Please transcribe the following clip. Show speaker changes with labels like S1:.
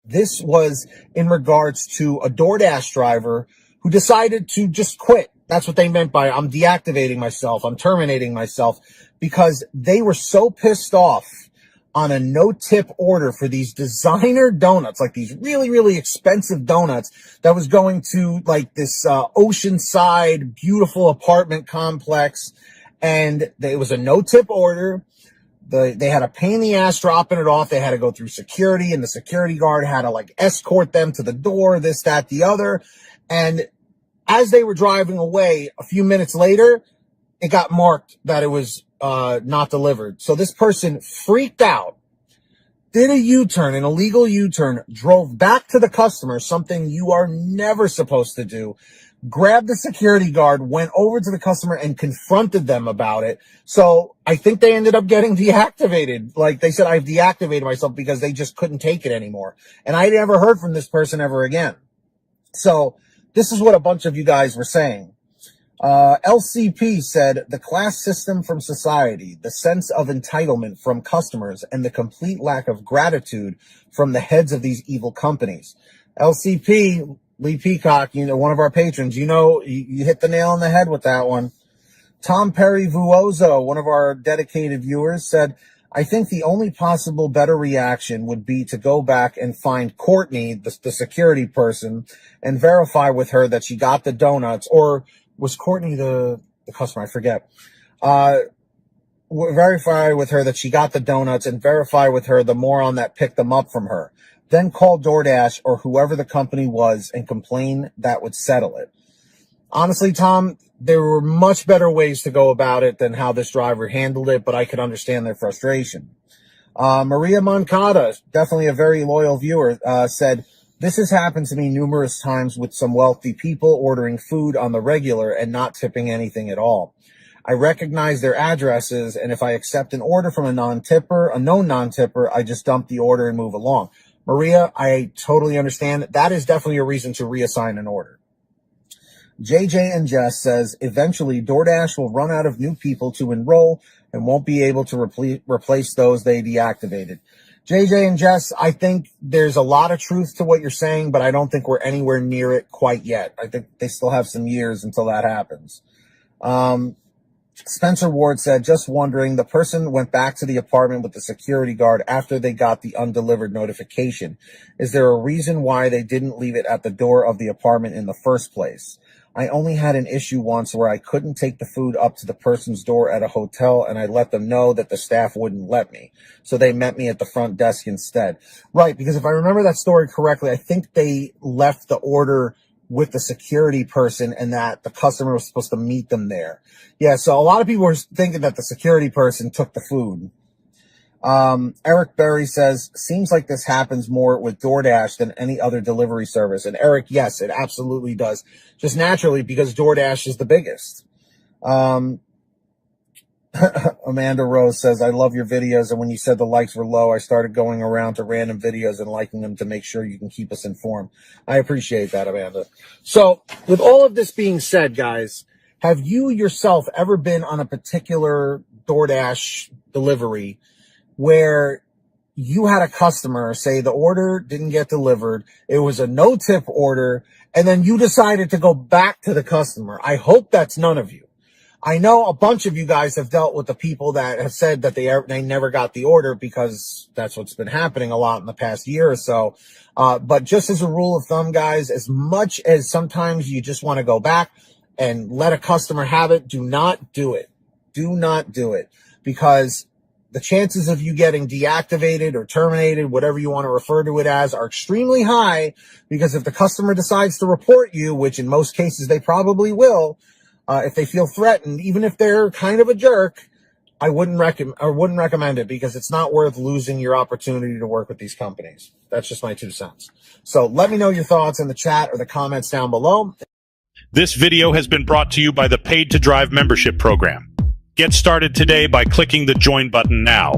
S1: This was in regards to a DoorDash driver who decided to just quit. That's what they meant by I'm deactivating myself, I'm terminating myself, because they were so pissed off on a no-tip order for these designer donuts, like these really, really expensive donuts that was going to like this oceanside, beautiful apartment complex. And it was a no-tip order. They had a pain in the ass dropping it off. They had to go through security, and the security guard had to like escort them to the door, this, that, the other. And as they were driving away, a few minutes later, it got marked that it was not delivered. So this person freaked out, did a U-turn, an illegal U-turn, drove back to the customer, something you are never supposed to do, grabbed the security guard, went over to the customer and confronted them about it. So I think they ended up getting deactivated. Like they said, I've deactivated myself because they just couldn't take it anymore. And I never heard from this person ever again. So this is what a bunch of you guys were saying. LCP said, the class system from society, the sense of entitlement from customers, and the complete lack of gratitude from the heads of these evil companies. LCP, Lee Peacock, one of our patrons, you hit the nail on the head with that one. Tom Perry Vuozo, one of our dedicated viewers, said, I think the only possible better reaction would be to go back and find Courtney, the security person, and verify with her that she got the donuts, or was Courtney the customer? I forget. Verify with her that she got the donuts and verify with her the moron that picked them up from her. Then call DoorDash or whoever the company was and complain. That would settle it. Honestly, Tom, there were much better ways to go about it than how this driver handled it, but I could understand their frustration. Maria Moncada, definitely a very loyal viewer, said, this has happened to me numerous times with some wealthy people ordering food on the regular and not tipping anything at all. I recognize their addresses, and if I accept an order from a known non-tipper, I just dump the order and move along. Maria, I totally understand. That is definitely a reason to reassign an order. JJ and Jess says, eventually DoorDash will run out of new people to enroll and won't be able to replace those they deactivated. JJ and Jess, I think there's a lot of truth to what you're saying, but I don't think we're anywhere near it quite yet. I think they still have some years until that happens. Spencer Ward said, just wondering, the person went back to the apartment with the security guard after they got the undelivered notification. Is there a reason why they didn't leave it at the door of the apartment in the first place? I only had an issue once where I couldn't take the food up to the person's door at a hotel, and I let them know that the staff wouldn't let me. So they met me at the front desk instead. Right, because if I remember that story correctly, I think they left the order with the security person and that the customer was supposed to meet them there. Yeah, so a lot of people were thinking that the security person took the food. Eric Berry says, seems like this happens more with DoorDash than any other delivery service. And Eric, yes, it absolutely does. Just naturally, because DoorDash is the biggest. Amanda Rose says, I love your videos. And when you said the likes were low, I started going around to random videos and liking them to make sure you can keep us informed. I appreciate that, Amanda. So with all of this being said, guys, have you yourself ever been on a particular DoorDash delivery where you had a customer say the order didn't get delivered, it was a no-tip order, and then you decided to go back to the customer? I hope that's none of you. I know a bunch of you guys have dealt with the people that have said that they never got the order, because that's what's been happening a lot in the past year or so. But just as a rule of thumb, guys, as much as sometimes you just want to go back and let a customer have it, do not do it. Do not do it, because the chances of you getting deactivated or terminated, whatever you want to refer to it as, are extremely high, because if the customer decides to report you, which in most cases they probably will, if they feel threatened, even if they're kind of a jerk, I wouldn't recommend it, because it's not worth losing your opportunity to work with these companies. That's just my 2 cents. So let me know your thoughts in the chat or the comments down below.
S2: This video has been brought to you by the Paid to Drive membership program. Get started today by clicking the join button now.